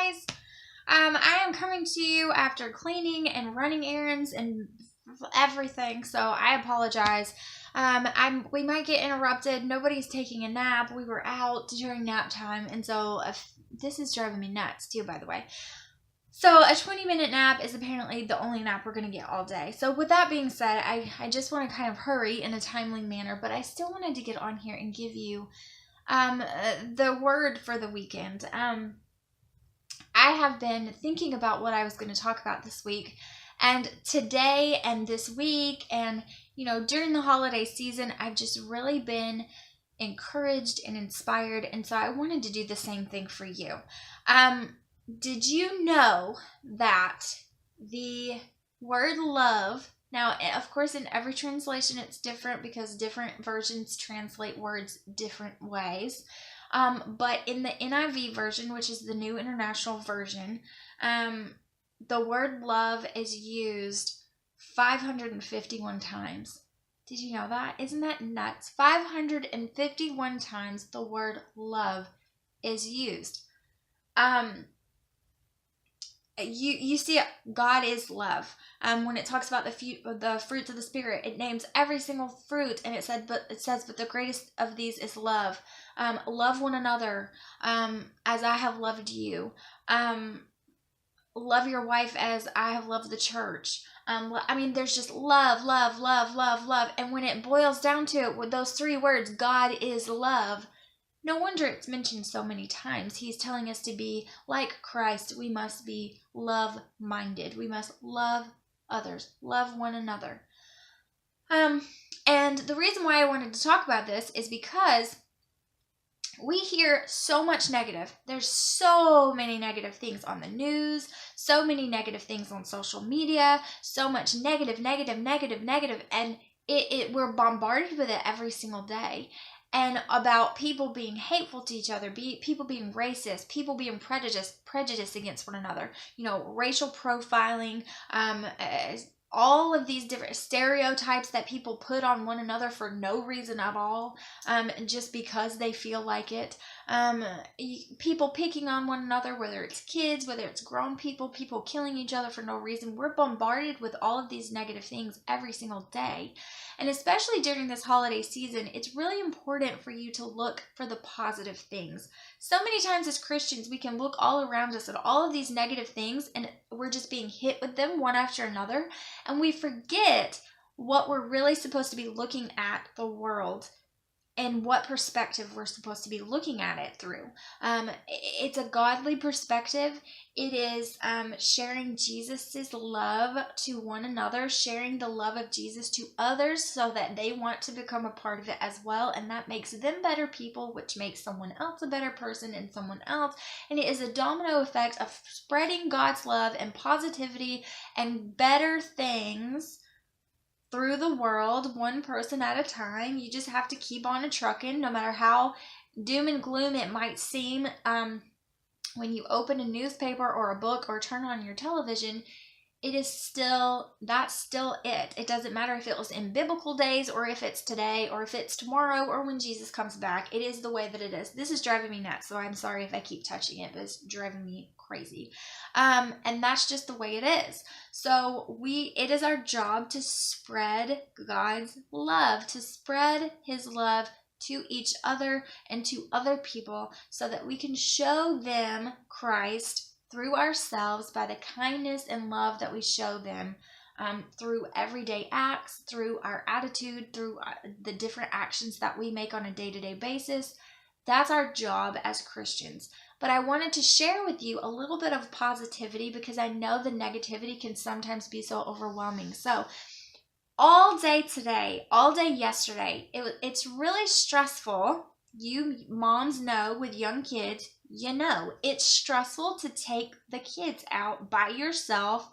guys. I am coming to you after cleaning and running errands and everything, so I apologize. We might get interrupted. Nobody's taking a nap. We were out during nap time, and so this is driving me nuts too, by the way. So a 20-minute nap is apparently the only nap we're going to get all day. So with that being said, I just want to kind of hurry in a timely manner, but I still wanted to get on here and give you the word for the weekend. I have been thinking about what I was going to talk about this week, and today and this week and, during the holiday season, I've just really been encouraged and inspired, and so I wanted to do the same thing for you. Did you know that the word love, now, of course, in every translation it's different because different versions translate words different ways. But in the NIV version, which is the New International Version, the word love is used 551 times. Did you know that? Isn't that nuts? 551 times the word love is used. You see, God is love. When it talks about the fruits of the Spirit, it names every single fruit, and it says, but the greatest of these is love. Love one another, as I have loved you. Love your wife as I have loved the church. There's just love, love, love, love, love. And when it boils down to it, with those three words, God is love, no wonder it's mentioned so many times. He's telling us to be like Christ. We must be love-minded. We must love others, love one another. And the reason why I wanted to talk about this is because we hear so much negative. There's so many negative things on the news, so many negative things on social media, so much negative, and we're bombarded with it every single day. And about people being hateful to each other, people being racist, people being prejudiced against one another, racial profiling, all of these different stereotypes that people put on one another for no reason at all, just because they feel like it. People picking on one another, whether it's kids, whether it's grown people killing each other for no reason. We're bombarded with all of these negative things every single day. And especially during this holiday season, it's really important for you to look for the positive things. So many times as Christians, we can look all around us at all of these negative things, and we're just being hit with them one after another. And we forget what we're really supposed to be looking at the world and what perspective we're supposed to be looking at it through. It's a godly perspective. It is sharing Jesus's love to one another, sharing the love of Jesus to others so that they want to become a part of it as well. And that makes them better people, which makes someone else a better person and someone else. And it is a domino effect of spreading God's love and positivity and better things through the world, one person at a time. You just have to keep on trucking, no matter how doom and gloom it might seem. When you open a newspaper or a book or turn on your television, that's still it. It doesn't matter if it was in biblical days or if it's today or if it's tomorrow or when Jesus comes back. It is the way that it is. This is driving me nuts, so I'm sorry if I keep touching it, but it's driving me crazy. And that's just the way it is. So it is our job to spread God's love, to spread his love to each other and to other people so that we can show them Christ through ourselves by the kindness and love that we show them, through everyday acts, through our attitude, through the different actions that we make on a day-to-day basis. That's our job as Christians. But I wanted to share with you a little bit of positivity because I know the negativity can sometimes be so overwhelming. So all day today, all day yesterday, it's really stressful. You moms know with young kids, it's stressful to take the kids out by yourself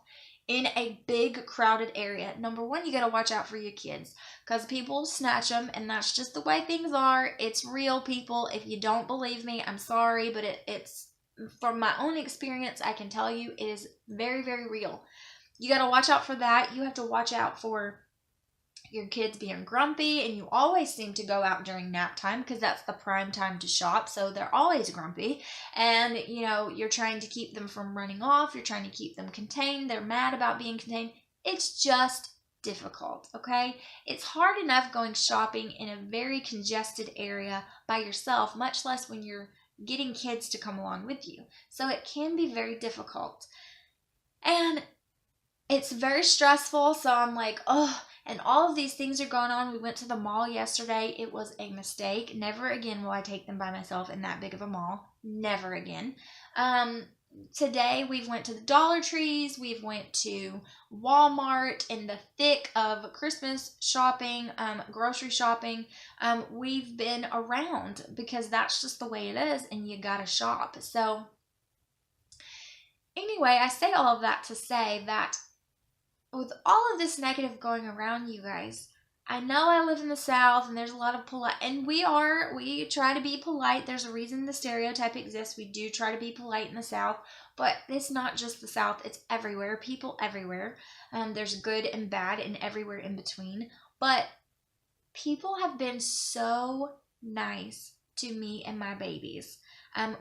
in a big crowded area. Number one, you got to watch out for your kids because people snatch them, and that's just the way things are. It's real, people. If you don't believe me, I'm sorry, but it's from my own experience, I can tell you it is very, very real. You got to watch out for that. You have to watch out for your kids being grumpy, and you always seem to go out during nap time because that's the prime time to shop, so they're always grumpy. And you're trying to keep them from running off, you're trying to keep them contained, they're mad about being contained. It's just difficult. Okay, it's hard enough going shopping in a very congested area by yourself, much less when you're getting kids to come along with you. So it can be very difficult, and it's very stressful. So I'm like, oh, and all of these things are going on. We went to the mall yesterday. It was a mistake. Never again will I take them by myself in that big of a mall. Never again. Today we've went to the Dollar Trees. We've went to Walmart in the thick of Christmas shopping, grocery shopping. We've been around because that's just the way it is, and you gotta shop. So anyway, I say all of that to say that with all of this negative going around, you guys, I know I live in the South and there's a lot of polite, and we try to be polite. There's a reason the stereotype exists. We do try to be polite in the South, but it's not just the South, it's everywhere, people everywhere. There's good and bad and everywhere in between, but people have been so nice to me and my babies.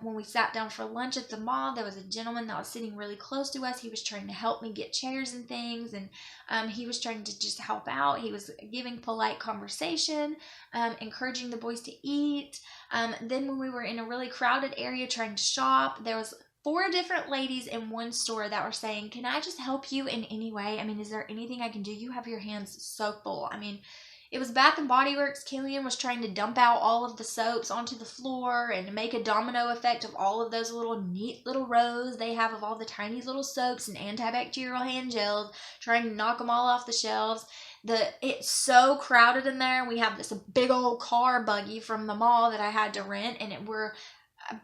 When we sat down for lunch at the mall, there was a gentleman that was sitting really close to us. He was trying to help me get chairs and things, and he was trying to just help out. He was giving polite conversation, encouraging the boys to eat. Then when we were in a really crowded area trying to shop, there was 4 different ladies in one store that were saying, "Can I just help you in any way? I mean, is there anything I can do? You have your hands so full." I mean, it was Bath and Body Works. Killian was trying to dump out all of the soaps onto the floor and make a domino effect of all of those little neat little rows they have of all the tiny little soaps and antibacterial hand gels, trying to knock them all off the shelves. It's so crowded in there. We have this big old car buggy from the mall that I had to rent, and we're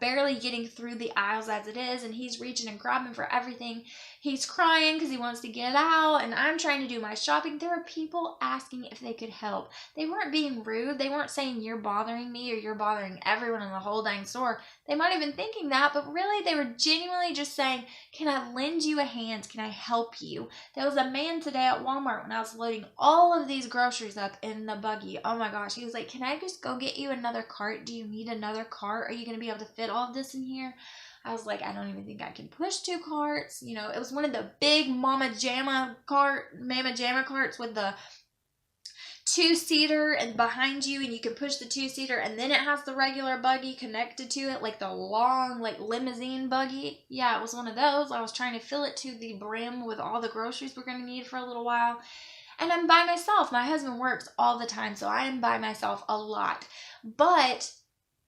barely getting through the aisles as it is, and he's reaching and grabbing for everything. He's crying because he wants to get out, and I'm trying to do my shopping. There were people asking if they could help. They weren't being rude. They weren't saying you're bothering me or you're bothering everyone in the whole dang store. They might have been thinking that, but really they were genuinely just saying, "Can I lend you a hand? Can I help you?" There was a man today at Walmart when I was loading all of these groceries up in the buggy. Oh my gosh, he was like, "Can I just go get you another cart? Do you need another cart? Are you going to be able to fit all of this in here?" I was like, "I don't even think I can push 2 carts." It was one of the big Mama Jamma carts with the 2-seater and behind you, and you can push the 2-seater, and then it has the regular buggy connected to it, like the long, like limousine buggy. Yeah, it was one of those. I was trying to fill it to the brim with all the groceries we're going to need for a little while. And I'm by myself. My husband works all the time, so I am by myself a lot. But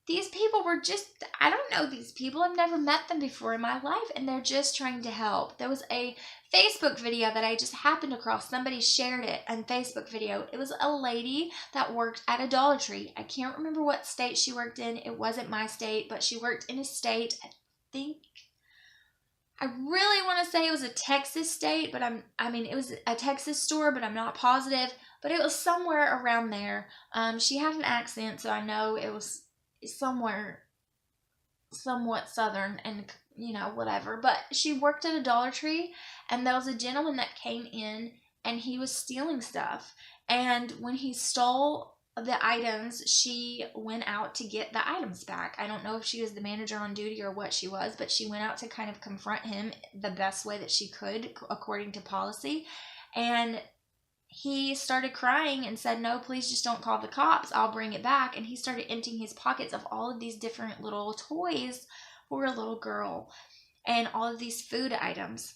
these people were just, I don't know these people. I've never met them before in my life, and they're just trying to help. There was a Facebook video that I just happened across. Somebody shared it on Facebook video. It was a lady that worked at a Dollar Tree. I can't remember what state she worked in. It wasn't my state, but she worked in a state, I really want to say it was a Texas state, but it was a Texas store, but I'm not positive. But it was somewhere around there. She had an accent, so I know it was somewhere somewhat southern and whatever, but she worked at a Dollar Tree, and there was a gentleman that came in and he was stealing stuff, and when he stole the items, she went out to get the items back. I don't know if she was the manager on duty or what she was, but she went out to kind of confront him the best way that she could according to policy, and he started crying and said, "No, please just don't call the cops. I'll bring it back." And he started emptying his pockets of all of these different little toys for a little girl and all of these food items.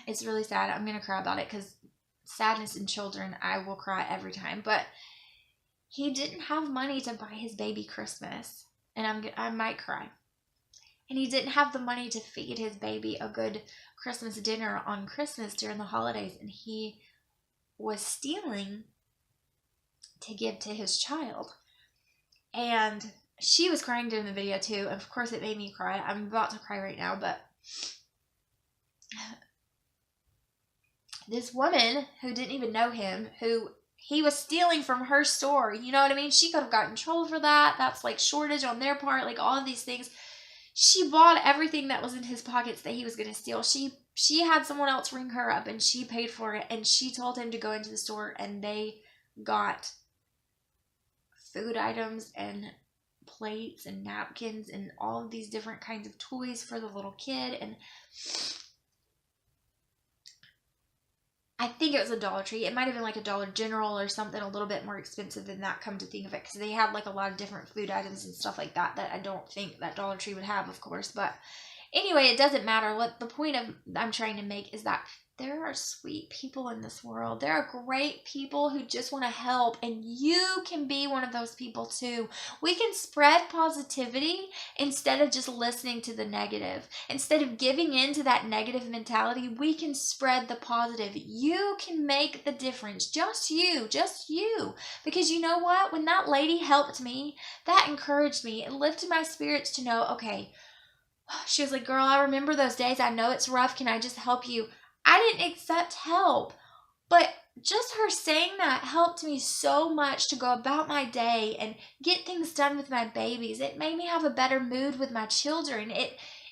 It's really sad. I'm going to cry about it because sadness in children, I will cry every time. But he didn't have money to buy his baby Christmas, and I might cry. And he didn't have the money to feed his baby a good Christmas dinner on Christmas during the holidays, and he was stealing to give to his child. And she was crying during the video too, and of course it made me cry. I'm about to cry right now, but this woman who didn't even know him, who he was stealing from her store, you know what I mean? She could have gotten in trouble for that. That's like shortage on their part, like all of these things. She bought everything that was in his pockets that he was going to steal. She she had someone else ring her up and she paid for it, and she told him to go into the store, and they got food items and plates and napkins and all of these different kinds of toys for the little kid. And I think it was a Dollar Tree. It might have been like a Dollar General or something a little bit more expensive than that, come to think of it, because they had like a lot of different food items and stuff like that I don't think that Dollar Tree would have, of course. But anyway, it doesn't matter. What the point of I'm trying to make is that there are sweet people in this world. There are great people who just want to help, and you can be one of those people too. We can spread positivity instead of just listening to the negative. Instead of giving in to that negative mentality, we can spread the positive. You can make the difference. Just you. Because you know what? When that lady helped me, that encouraged me. It lifted my spirits to know, okay, she was like, girl, I remember those days. I know it's rough. Can I just help you? I didn't accept help, but just her saying that helped me so much to go about my day and get things done with my babies. It made me have a better mood with my children.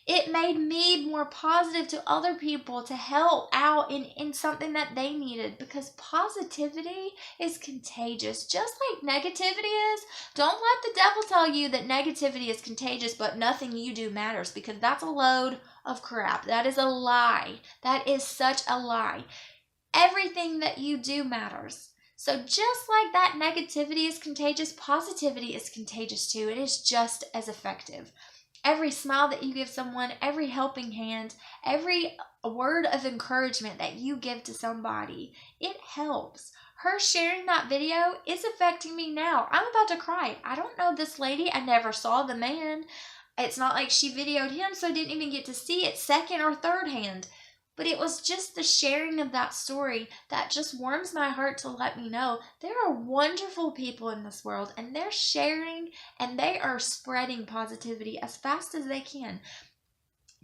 It made me more positive to other people to help out in something that they needed, because positivity is contagious, just like negativity is. Don't let the devil tell you that negativity is contagious, but nothing you do matters, because that's a load of crap. That is a lie. That is such a lie. Everything that you do matters. So just like that negativity is contagious, positivity is contagious too. It is just as effective. Every smile that you give someone, every helping hand, every word of encouragement that you give to somebody, it helps. Her sharing that video is affecting me now. I'm about to cry. I don't know this lady. I never saw the man. It's not like she videoed him, so I didn't even get to see it second or third hand. But it was just the sharing of that story that just warms my heart to let me know there are wonderful people in this world, and they're sharing and they are spreading positivity as fast as they can.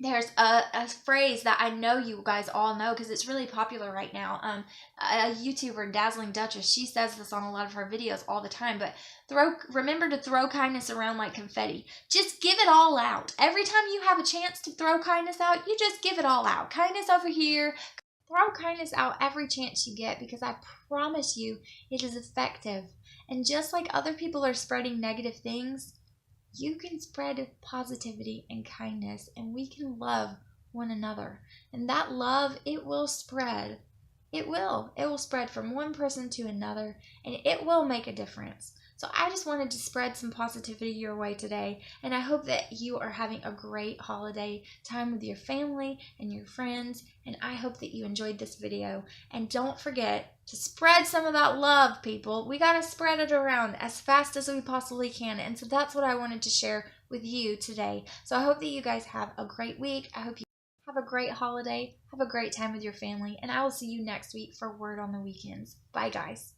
There's a phrase that I know you guys all know because it's really popular right now. A YouTuber, Dazzling Duchess, she says this on a lot of her videos all the time, but remember to throw kindness around like confetti. Just give it all out. Every time you have a chance to throw kindness out, you just give it all out. Kindness over here. Throw kindness out every chance you get, because I promise you it is effective. And just like other people are spreading negative things, you can spread positivity and kindness, and we can love one another. And that love, it will spread. It will spread from one person to another, and it will make a difference. So I just wanted to spread some positivity your way today, and I hope that you are having a great holiday time with your family and your friends, and I hope that you enjoyed this video. And don't forget to spread some of that love, people. We got to spread it around as fast as we possibly can, and so that's what I wanted to share with you today. So I hope that you guys have a great week. I hope you have a great holiday, have a great time with your family, and I will see you next week for Word on the Weekends. Bye, guys.